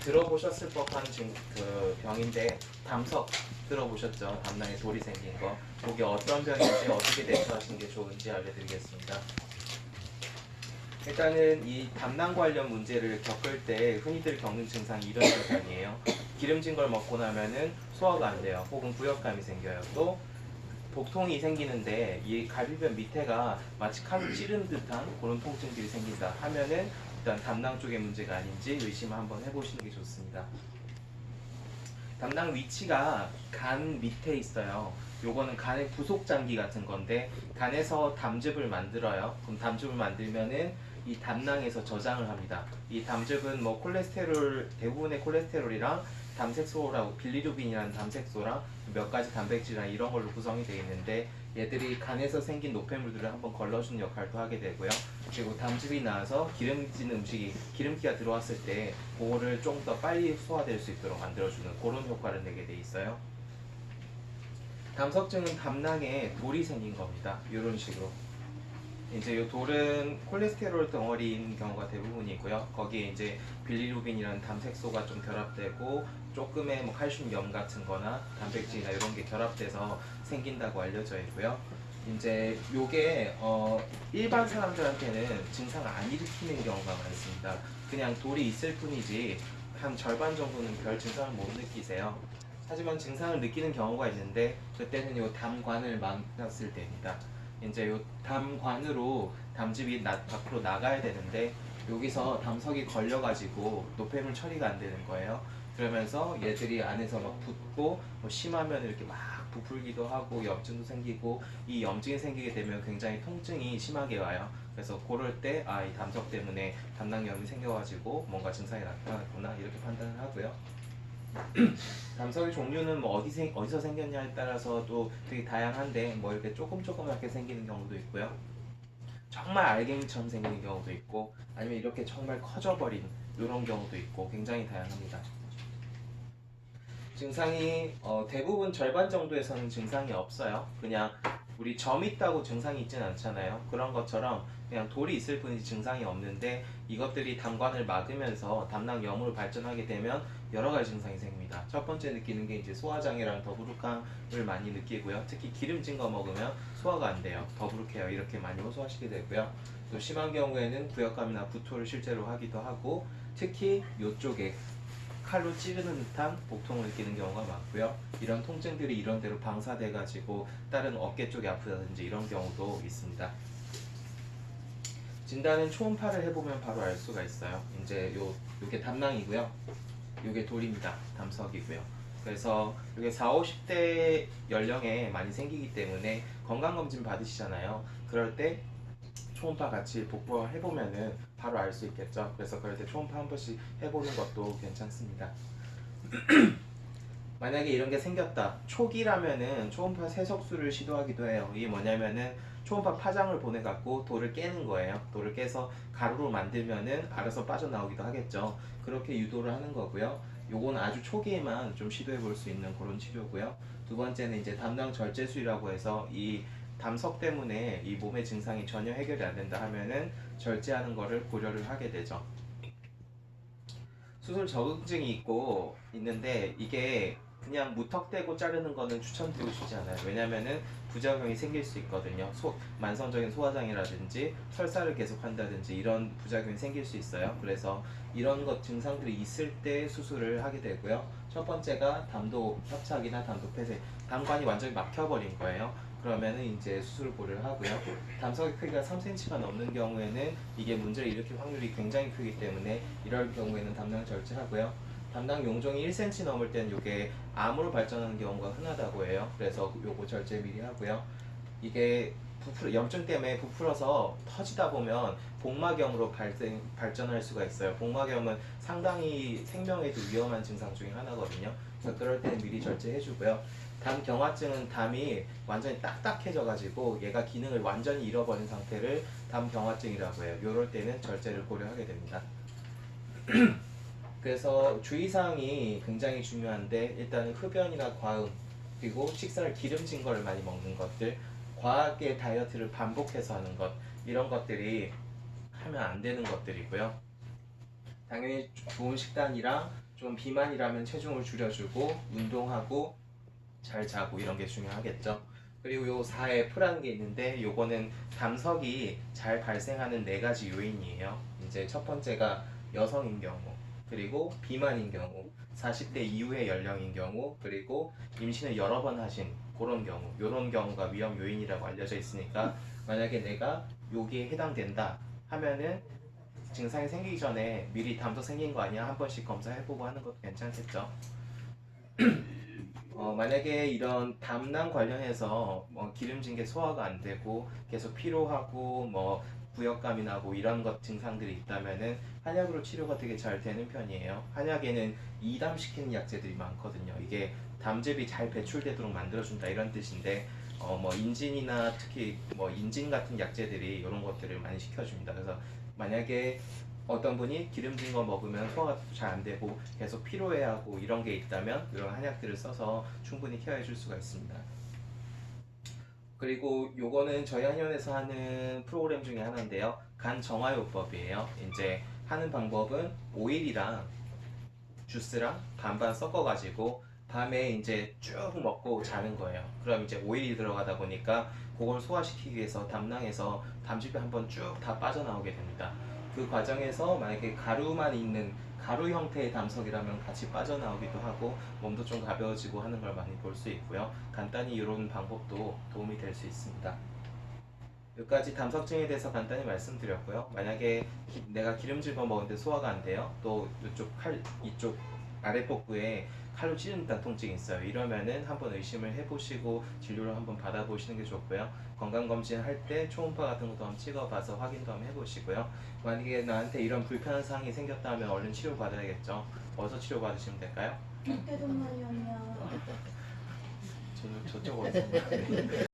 들어보셨을 법한 그 병인데 담석 들어보셨죠? 담낭에 돌이 생긴 거. 그게 어떤 병인지 어떻게 대처하시는 게 좋은지 알려드리겠습니다. 일단은 이 담낭 관련 문제를 겪을 때 흔히들 겪는 증상이 이런 증상이에요. 기름진 걸 먹고 나면은 소화가 안 돼요. 혹은 구역감이 생겨요. 또 복통이 생기는데 이 갈비뼈 밑에가 마치 칼로 찌른 듯한 그런 통증들이 생긴다 하면은 일단 담낭 쪽의 문제가 아닌지 의심을 한번 해보시는 게 좋습니다. 담낭 위치가 간 밑에 있어요. 요거는 간의 부속장기 같은 건데 간에서 담즙을 만들어요. 그럼 담즙을 만들면은 이 담낭에서 저장을 합니다. 이 담즙은 뭐 콜레스테롤, 대부분의 콜레스테롤이랑 담색소라고 빌리루빈이라는 담색소랑 몇 가지 단백질이랑 이런 걸로 구성이 되어 있는데 얘들이 간에서 생긴 노폐물들을 한번 걸러주는 역할도 하게 되고요. 그리고 담즙이 나와서 기름진 음식이 기름기가 들어왔을 때 그거를 좀 더 빨리 소화될 수 있도록 만들어주는 그런 효과를 내게 돼 있어요. 담석증은 담낭에 돌이 생긴 겁니다. 이런 식으로. 이제 이 돌은 콜레스테롤 덩어리인 경우가 대부분이고요. 거기에 이제 빌리루빈이라는 담색소가 좀 결합되고 조금의 뭐 칼슘염 같은 거나 단백질이나 이런 게 결합돼서 생긴다고 알려져 있고요. 이제 요게 일반 사람들한테는 증상을 안 일으키는 경우가 많습니다. 그냥 돌이 있을 뿐이지 한 절반 정도는 별 증상을 못 느끼세요. 하지만 증상을 느끼는 경우가 있는데 그때는 요 담관을 만났을 때입니다. 이제 요 담관으로 담즙이 밖으로 나가야 되는데 여기서 담석이 걸려가지고 노폐물 처리가 안 되는 거예요. 그러면서 얘들이 안에서 막 붓고 뭐 심하면 이렇게 막 부풀기도 하고 염증도 생기고 이 염증이 생기게 되면 굉장히 통증이 심하게 와요. 그래서 그럴 때 이 담석 때문에 담낭염이 생겨가지고 뭔가 증상이 나타났구나 이렇게 판단을 하고요. 담석의 종류는 뭐 어디서 생겼냐에 따라서도 되게 다양한데 뭐 이렇게 조그맣게 생기는 경우도 있고요. 정말 알갱이처럼 생기는 경우도 있고 아니면 이렇게 정말 커져버린 이런 경우도 있고 굉장히 다양합니다. 증상이 대부분 절반 정도에서는 증상이 없어요. 그냥 우리 점 있다고 증상이 있진 않잖아요. 그런 것처럼 그냥 돌이 있을 뿐이지 증상이 없는데 이것들이 담관을 막으면서 담낭염으로 발전하게 되면 여러 가지 증상이 생깁니다. 첫 번째 느끼는 게 이제 소화장애랑 더부룩함을 많이 느끼고요. 특히 기름진 거 먹으면 소화가 안 돼요. 더부룩해요. 이렇게 많이 호소하시게 되고요. 또 심한 경우에는 구역감이나 구토를 실제로 하기도 하고 특히 이쪽에 칼로 찌르는 듯한 복통을 느끼는 경우가 많고요. 이런 통증들이 이런 데로 방사돼 가지고 다른 어깨 쪽이 아프다든지 이런 경우도 있습니다. 진단은 초음파를 해보면 바로 알 수가 있어요. 이제 요게 담낭이고요. 요게 돌입니다. 담석이고요. 그래서 이게 40, 50대 연령에 많이 생기기 때문에 건강검진 받으시잖아요. 그럴 때 초음파 같이 복부 해보면은 바로 알 수 있겠죠. 그래서 그럴 때 초음파 한 번씩 해보는 것도 괜찮습니다. 만약에 이런 게 생겼다. 초기라면은 초음파 세석술을 시도하기도 해요. 이게 뭐냐면은 초음파 파장을 보내갖고 돌을 깨는 거예요. 돌을 깨서 가루로 만들면은 알아서 빠져나오기도 하겠죠. 그렇게 유도를 하는 거고요. 요건 아주 초기에만 좀 시도해 볼 수 있는 그런 치료고요. 두 번째는 이제 담낭 절제술이라고 해서 이 담석 때문에 이 몸의 증상이 전혀 해결이 안 된다 하면은 절제하는 거를 고려를 하게 되죠. 수술 적응증이 있는데 이게 그냥 무턱대고 자르는 거는 추천드리고 싶지 않아요. 왜냐면은 부작용이 생길 수 있거든요. 만성적인 소화장애라든지 설사를 계속 한다든지 이런 부작용이 생길 수 있어요. 그래서 이런 것 증상들이 있을 때 수술을 하게 되고요. 첫 번째가 담도 협착이나 담도 폐쇄, 담관이 완전히 막혀버린 거예요. 그러면은 이제 수술을 고려를 하고요. 담석의 크기가 3cm가 넘는 경우에는 이게 문제를 일으킬 확률이 굉장히 크기 때문에 이럴 경우에는 담낭 절제하고요. 담낭 용종이 1cm 넘을 때는 이게 암으로 발전하는 경우가 흔하다고 해요. 그래서 요거 절제 미리 하고요. 이게 염증 때문에 부풀어서 터지다 보면 복막염으로 발전할 수가 있어요. 복막염은 상당히 생명에도 위험한 증상 중에 하나거든요. 그래서 그럴 때는 미리 절제해주고요. 담경화증은 담이 완전히 딱딱해져가지고 얘가 기능을 완전히 잃어버린 상태를 담경화증이라고 해요. 이럴 때는 절제를 고려하게 됩니다. 그래서 주의사항이 굉장히 중요한데 일단은 흡연이나 과음 그리고 식사를 기름진 걸 많이 먹는 것들 과하게 다이어트를 반복해서 하는 것 이런 것들이 하면 안 되는 것들이고요. 당연히 좋은 식단이랑 좀 비만이라면 체중을 줄여주고 운동하고 잘 자고 이런 게 중요하겠죠. 그리고 요 4F라는 게 있는데 요거는 담석이 잘 발생하는 4가지 요인이에요. 이제 첫 번째가 여성인 경우, 그리고 비만인 경우, 40대 이후의 연령인 경우, 그리고 임신을 여러 번 하신 그런 경우, 요런 경우가 위험 요인이라고 알려져 있으니까 만약에 내가 여기에 해당된다 하면은 증상이 생기기 전에 미리 담석 생긴 거 아니야? 한 번씩 검사해보고 하는 것도 괜찮겠죠. 만약에 이런 담낭 관련해서 기름진 게 소화가 안 되고 계속 피로하고 부역감이 나고 이런 것 증상들이 있다면은 한약으로 치료가 되게 잘 되는 편이에요. 한약에는 이담시키는 약재들이 많거든요. 이게 담즙이 잘 배출되도록 만들어준다 이런 뜻인데 인진이나 특히 인진 같은 약재들이 이런 것들을 많이 시켜줍니다. 그래서 만약에 어떤 분이 기름진 거 먹으면 소화가 잘 안 되고 계속 피로해하고 이런 게 있다면 이런 한약들을 써서 충분히 케어해 줄 수가 있습니다. 그리고 요거는 저희 한의원에서 하는 프로그램 중에 하나인데요. 간 정화요법이에요. 이제 하는 방법은 오일이랑 주스랑 반반 섞어가지고 밤에 이제 쭉 먹고 자는 거예요. 그럼 이제 오일이 들어가다 보니까 그걸 소화시키기 위해서 담낭에서 담즙이 한번 쭉 다 빠져나오게 됩니다. 그 과정에서 만약에 가루만 있는 가루 형태의 담석이라면 같이 빠져나오기도 하고 몸도 좀 가벼워지고 하는 걸 많이 볼 수 있고요. 간단히 이런 방법도 도움이 될 수 있습니다. 여기까지 담석증에 대해서 간단히 말씀드렸고요. 만약에 내가 기름질 거 먹는데 소화가 안 돼요. 또 이쪽 아랫복부에 칼로 찌른다는 통증이 있어요. 이러면은 한번 의심을 해보시고 진료를 한번 받아보시는 게 좋고요. 건강검진 할 때 초음파 같은 것도 한번 찍어봐서 확인도 한번 해보시고요. 만약에 나한테 이런 불편한 사항이 생겼다면 얼른 치료 받아야겠죠. 어디서 치료 받으시면 될까요? 어깨 동무이요. 저쪽 어디서